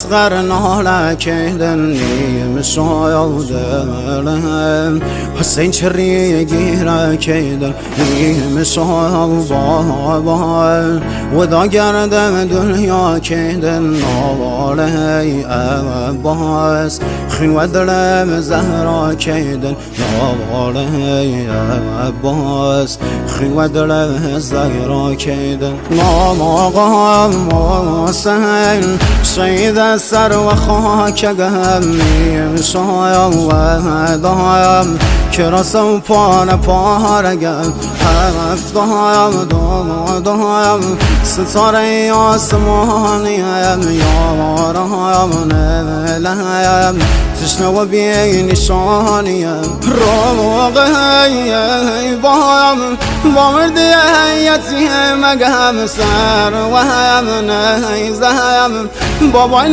صغرنا لكيدني مسايودلهم حسين شريقي لكيدني مسايوبابا وذا قردم دنيا كيدن نوالي أباس خين ودلم زهرا كيدن نوالي أباس خين ودلم زهرا كيدن ماما غام سهل سيد السر وخاك قهمي مسايا ودايم كراسو پاره پارگم هفت دایم ستاره آسمانیم یارم نملیم تشنه و بی نشانیم روغی بایم با مردی یتیم گم سر و هم نیزم بابای